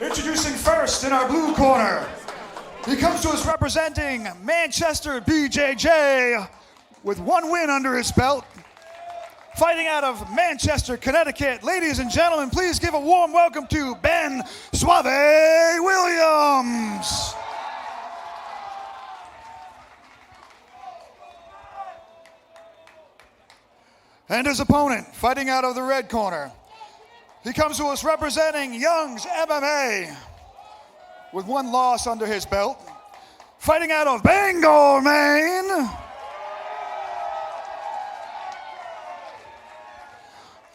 Introducing first in our blue corner, he comes to us representing Manchester BJJ with 1 win under his belt. Fighting out of Manchester, Connecticut, ladies and gentlemen, please give a warm welcome to Ben Suave Williams. And his opponent, fighting out of the red corner, he comes to us representing Young's MMA with 1 loss under his belt. Fighting out of Bangor, Maine,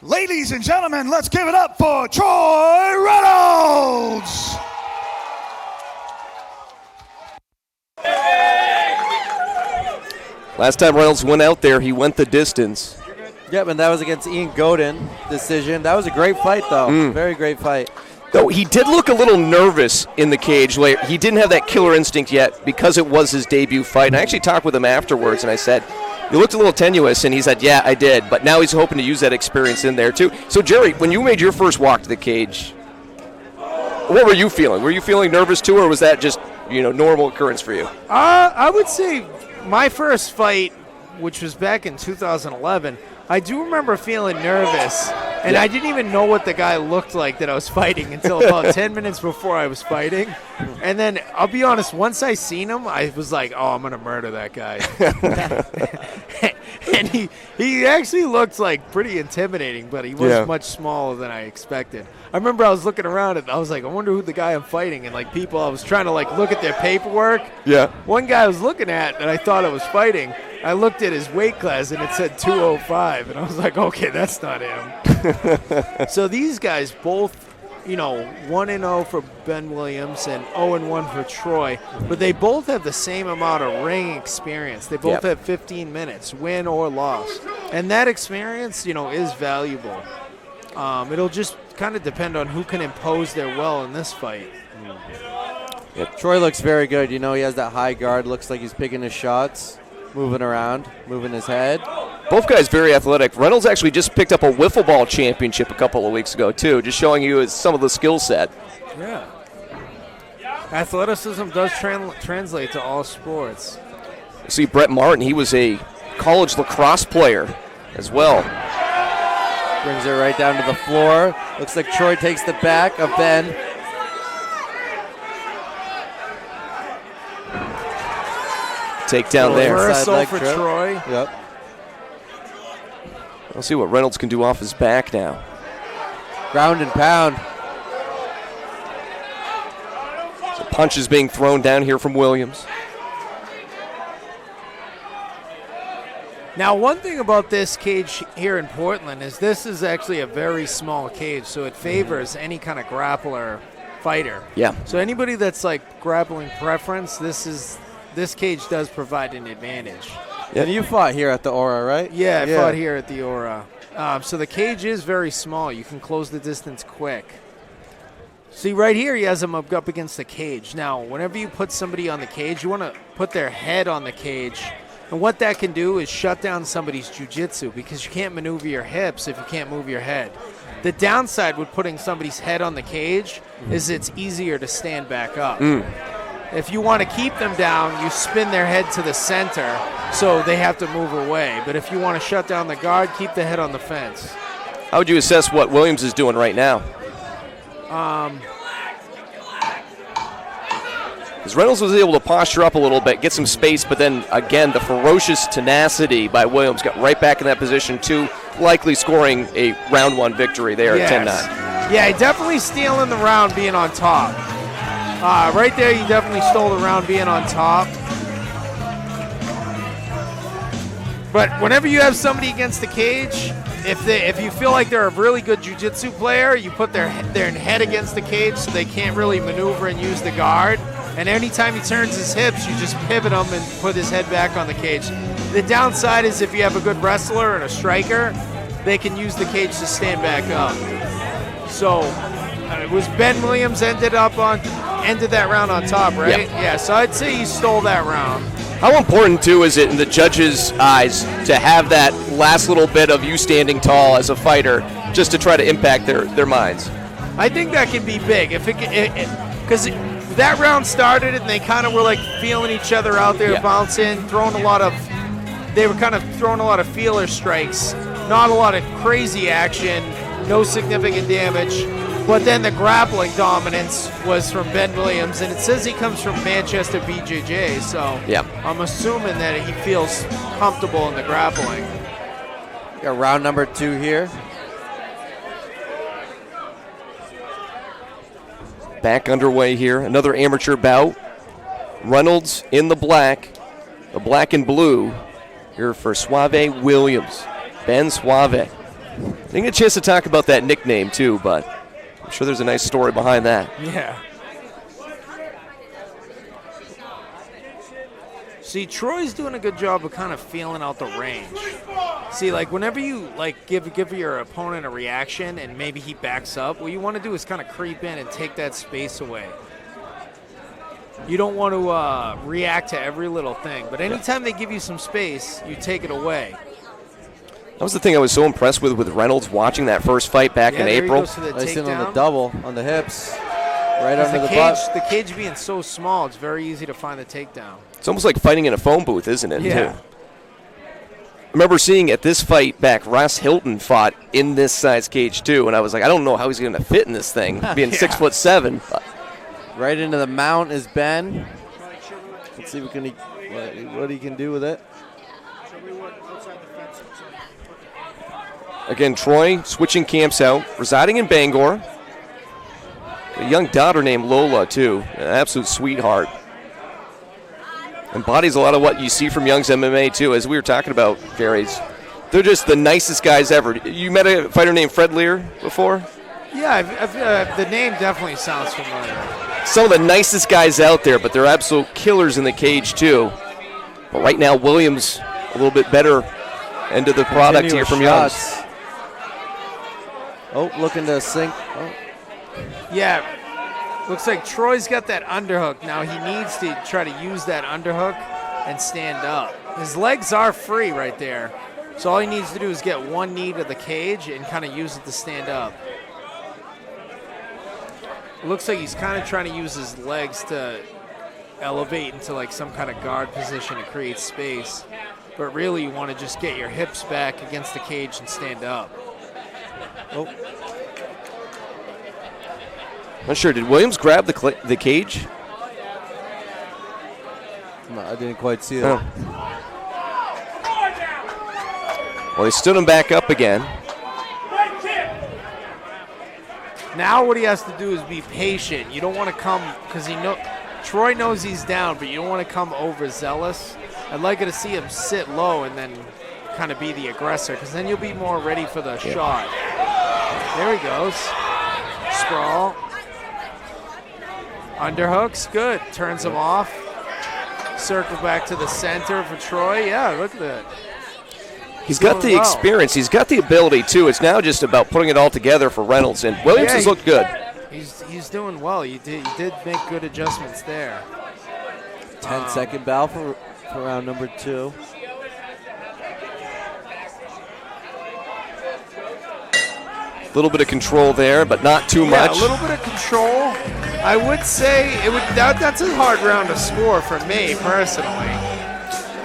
ladies and gentlemen, let's give it up for Troy Reynolds. Last time Reynolds went out there, he went the distance. Yep, and that was against Ian Godin decision. That was a great fight, though. Very great fight. Though he did look a little nervous in the cage. He didn't have that killer instinct yet because it was his debut fight. And I actually talked with him afterwards, and I said, you looked a little tenuous, and he said, yeah, I did. But now he's hoping to use that experience in there, too. So, Jerry, when you made your first walk to the cage, what were you feeling? Were you feeling nervous, too, or was that just, normal occurrence for you? I would say my first fight, which was back in 2011, I do remember feeling nervous, and I didn't even know what the guy looked like that I was fighting until about 10 minutes before I was fighting. And then, I'll be honest, once I seen him, I was like, oh, I'm going to murder that guy. And he actually looked like pretty intimidating, but he was much smaller than I expected. I remember I was looking around and I was like, I wonder who the guy I'm fighting. And like people, I was trying to like look at their paperwork. Yeah. One guy I was looking at that I thought I was fighting, I looked at his weight class and it said 205. And I was like, okay, that's not him. So these guys both, 1-0 for Ben Williams and 0-1 for Troy, but they both have the same amount of ring experience. They both have 15 minutes, win or loss. And that experience, is valuable. It'll just kind of depend on who can impose their will in this fight. Troy looks very good. He has that high guard. Looks like he's picking his shots, moving around, moving his head. Both guys very athletic. Reynolds actually just picked up a wiffle ball championship a couple of weeks ago, too, just showing you some of the skill set. Yeah. Athleticism does translate to all sports. See, Brett Martin, he was a college lacrosse player as well. Brings her right down to the floor. Looks like Troy takes the back of Ben. Takedown there. Reversal for Troy. Yep. We'll see what Reynolds can do off his back now. Ground and pound. So punches being thrown down here from Williams. Now, one thing about this cage here in Portland is this is actually a very small cage, so it favors any kind of grappler fighter. Yeah. So anybody that's like grappling preference, this cage does provide an advantage. And you fought here at the Aura, right? Yeah, I fought here at the Aura. So the cage is very small. You can close the distance quick. See, right here, he has him up against the cage. Now, whenever you put somebody on the cage, you want to put their head on the cage. And what that can do is shut down somebody's jiu-jitsu because you can't maneuver your hips if you can't move your head. The downside with putting somebody's head on the cage is it's easier to stand back up. If you want to keep them down, you spin their head to the center so they have to move away. But if you want to shut down the guard, keep the head on the fence. How would you assess what Williams is doing right now? Because Reynolds was able to posture up a little bit, get some space, but then, again, the ferocious tenacity by Williams got right back in that position, too, likely scoring a round 1 victory there at 10-9. Yeah, he definitely stealing the round being on top. Right there, you definitely stole the round being on top. But whenever you have somebody against the cage, if you feel like they're a really good jiu-jitsu player, you put their head against the cage so they can't really maneuver and use the guard. And anytime he turns his hips, you just pivot him and put his head back on the cage. The downside is if you have a good wrestler and a striker, they can use the cage to stand back up. So it was Ben Williams ended that round on top, right? Yeah, so I'd say he stole that round. How important, too, is it in the judges' eyes to have that last little bit of you standing tall as a fighter just to try to impact their minds? I think that can be big if because that round started and they kind of were like feeling each other out there, bouncing, they were kind of throwing a lot of feeler strikes, not a lot of crazy action, no significant damage. But then the grappling dominance was from Ben Williams, and it says he comes from Manchester BJJ, so I'm assuming that he feels comfortable in the grappling. Got round number 2 here. Back underway here. Another amateur bout. Reynolds in the black and blue here for Suave Williams. Ben Suave. I didn't get a chance to talk about that nickname too, but I'm sure there's a nice story behind that. Yeah. See, Troy's doing a good job of kind of feeling out the range. See, like whenever you like give your opponent a reaction and maybe he backs up, what you want to do is kind of creep in and take that space away. You don't want to react to every little thing, but anytime they give you some space, you take it away. That was the thing I was so impressed with Reynolds watching that first fight back in April. Nice in on the double on the hips, right under the butt. The cage being so small, it's very easy to find the takedown. It's almost like fighting in a phone booth, isn't it? Yeah. Too? I remember seeing at this fight back, Ross Hilton fought in this size cage too, and I was like, I don't know how he's going to fit in this thing, being 6'7". Right into the mount is Ben. Let's see what he can do with it. Again, Troy switching camps out, residing in Bangor. A young daughter named Lola, too, an absolute sweetheart. Embodies a lot of what you see from Young's MMA, too, as we were talking about, Gary's. They're just the nicest guys ever. You met a fighter named Fred Lear before? Yeah, the name definitely sounds familiar. Some of the nicest guys out there, but they're absolute killers in the cage, too. But right now, Williams a little bit better end of the product here from Young's. Oh, looking to sink. Oh. Yeah, looks like Troy's got that underhook. Now he needs to try to use that underhook and stand up. His legs are free right there. So all he needs to do is get one knee to the cage and kind of use it to stand up. It looks like he's kind of trying to use his legs to elevate into like some kind of guard position to create space. But really you want to just get your hips back against the cage and stand up. Oh. Not sure. Did Williams grab the cage? No, I didn't quite see that. Well, they stood him back up again. Now what he has to do is be patient. You don't want to come, because Troy knows he's down, but you don't want to come overzealous. I'd like to see him sit low and then kind of be the aggressor, because then you'll be more ready for the shot. There he goes. Sprawl. Underhooks, good. Turns him off. Circle back to the center for Troy. Yeah, look at that. He's got the experience. He's got the ability, too. It's now just about putting it all together for Reynolds. And Williams has looked good. He's doing well. You did make good adjustments there. 10-second bell for round number 2. A little bit of control there, but not too much. A little bit of control. I would say that's a hard round to score for me personally.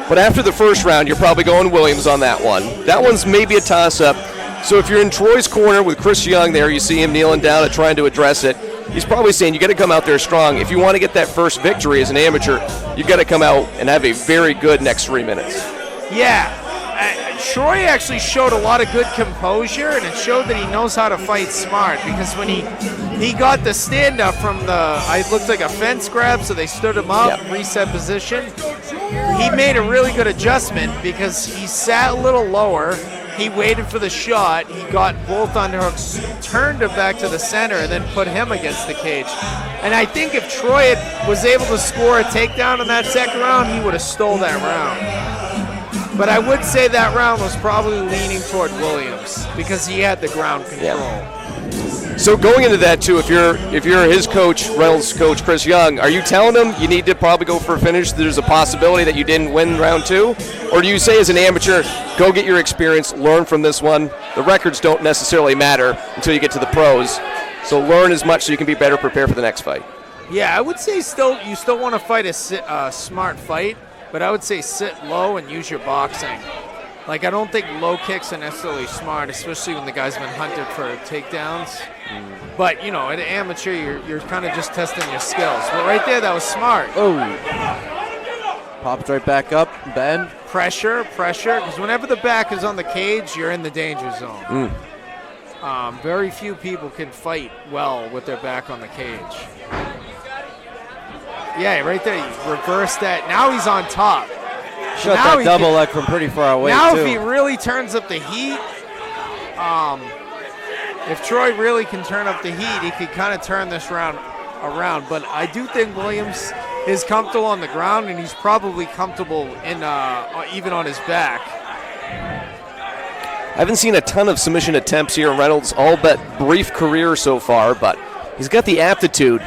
But after the first round, you're probably going Williams on that one. That one's maybe a toss-up. So if you're in Troy's corner with Chris Young there, you see him kneeling down and trying to address it. He's probably saying you got to come out there strong. If you want to get that first victory as an amateur, you got to come out and have a very good next 3 minutes. Yeah. Troy actually showed a lot of good composure, and it showed that he knows how to fight smart, because when he got the stand-up from it looked like a fence grab, so they stood him up, reset position. He made a really good adjustment because he sat a little lower. He waited for the shot. He got both underhooks, turned him back to the center, and then put him against the cage. And I think if Troy was able to score a takedown in that second round, he would have stole that round. But I would say that round was probably leaning toward Williams because he had the ground control. Yeah. So going into that too, if you're his coach, Reynolds' coach Chris Young, are you telling him you need to probably go for a finish? There's a possibility that you didn't win round 2, or do you say as an amateur, go get your experience, learn from this one? The records don't necessarily matter until you get to the pros. So learn as much so you can be better prepared for the next fight. Yeah, I would say you still want to fight a smart fight, but I would say sit low and use your boxing. Like, I don't think low kicks are necessarily smart, especially when the guy's been hunted for takedowns. But, you know, at an amateur, you're kind of just testing your skills. But right there, that was smart. Oh. Pops right back up, bend. Pressure, because whenever the back is on the cage, you're in the danger zone. Very few people can fight well with their back on the cage. Yeah, right there, you reverse that. Now he's on top. Shut that double leg from pretty far away, now too. If he really turns up the heat, if Troy really can turn up the heat, he could kind of turn this round around. But I do think Williams is comfortable on the ground, and he's probably comfortable in even on his back. I haven't seen a ton of submission attempts here in Reynolds, all but brief career so far, but he's got the aptitude.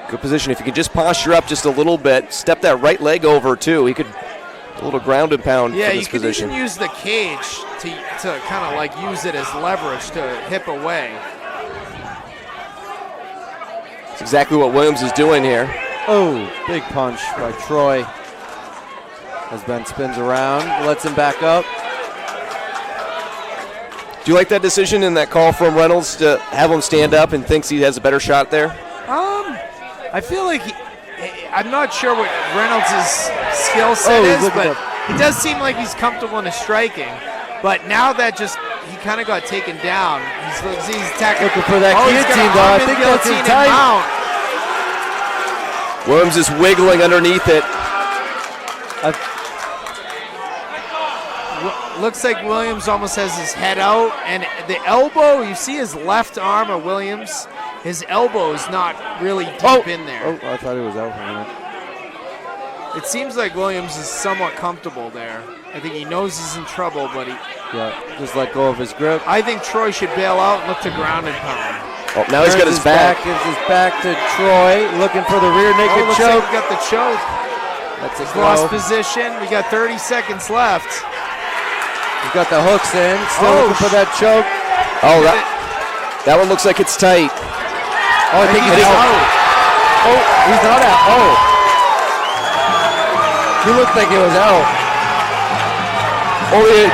Good position. If you could just posture up just a little bit, step that right leg over too, he could a little ground and pound yeah, from this position. Yeah, you can even use the cage to kind of like use it as leverage to hip away. That's exactly what Williams is doing here. Oh, big punch by Troy. As Ben spins around, lets him back up. Do you like that decision and that call from Reynolds to have him stand up and thinks he has a better shot there? I feel like I'm not sure what Reynolds' skill set is, but it does seem like he's comfortable in his striking. But now that he kind of got taken down, he's attacking. Looking for that guillotine, though. I think that's in tight. Williams is wiggling underneath it. Looks like Williams almost has his head out, and the elbow, you see his left arm of Williams, his elbow is not really deep in there. Oh, I thought he was out for a minute. It seems like Williams is somewhat comfortable there. I think he knows he's in trouble, but just let go of his grip. I think Troy should bail out and look to ground and pound. Oh, now he's got his back. Gives his back to Troy, looking for the rear naked choke. Like we got the choke. That's a lost position. We got 30 seconds left. He's got the hooks in. Still looking for that choke. Oh, that one looks like it's tight. Oh, I think he's out. Oh, he's not out. Oh. He looked like he was out. Oh, yeah.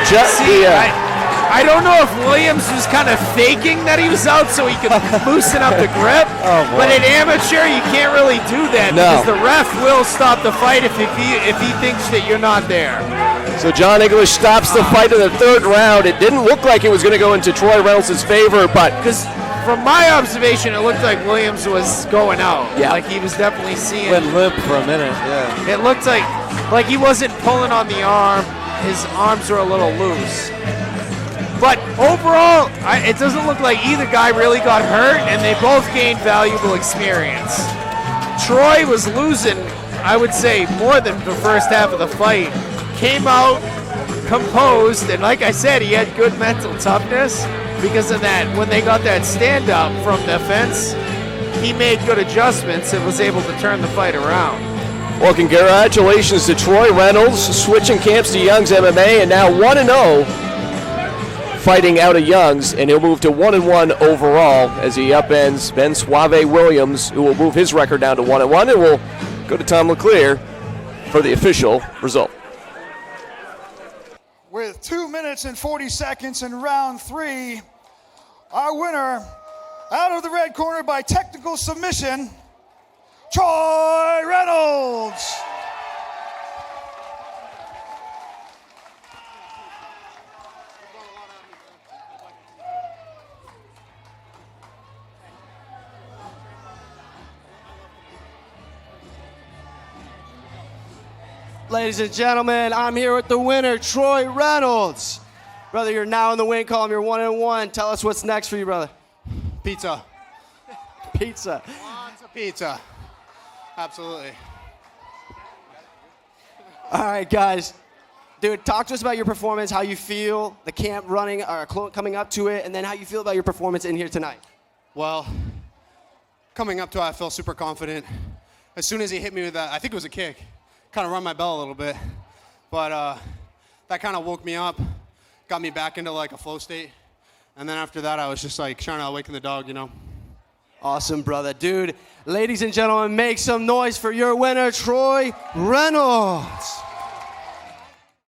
I don't know if Williams was kind of faking that he was out so he could loosen up the grip. But at amateur, you can't really do that because the ref will stop the fight if he thinks that you're not there. So John English stops the fight in the third round. It didn't look like it was going to go into Troy Reynolds' favor, but because from my observation, it looked like Williams was going out. Yeah. Like he was definitely seeing. Went limp for a minute. Yeah. It looked like he wasn't pulling on the arm. His arms were a little loose. But overall, it doesn't look like either guy really got hurt, and they both gained valuable experience. Troy was losing, I would say, more than the first half of the fight. Came out composed, and like I said, he had good mental toughness because of that. When they got that stand-up from the fence, he made good adjustments and was able to turn the fight around. Well, congratulations to Troy Reynolds, switching camps to Young's MMA, and now 1-0. Fighting out of Young's, and he'll move to 1-1 overall as he upends Ben Suave Williams, who will move his record down to 1-1, and we'll go to Tom LeClaire for the official result. With 2 minutes and 40 seconds in round 3, our winner, out of the red corner by technical submission, Troy Reynolds. Ladies and gentlemen, I'm here with the winner, Troy Reynolds. Brother, you're now in the win column. You're 1-1. Tell us what's next for you, brother. Pizza. Pizza. Lots of pizza. Absolutely. All right, guys. Dude, talk to us about your performance, how you feel, the camp running or coming up to it, and then how you feel about your performance in here tonight. Well, coming up to it, I felt super confident. As soon as he hit me with that, I think it was a kick, kind of rung my bell a little bit. But that kind of woke me up, got me back into like a flow state. And then after that, I was just like trying to awaken the dog, you know. Awesome, brother. Dude, ladies and gentlemen, make some noise for your winner, Troy Reynolds.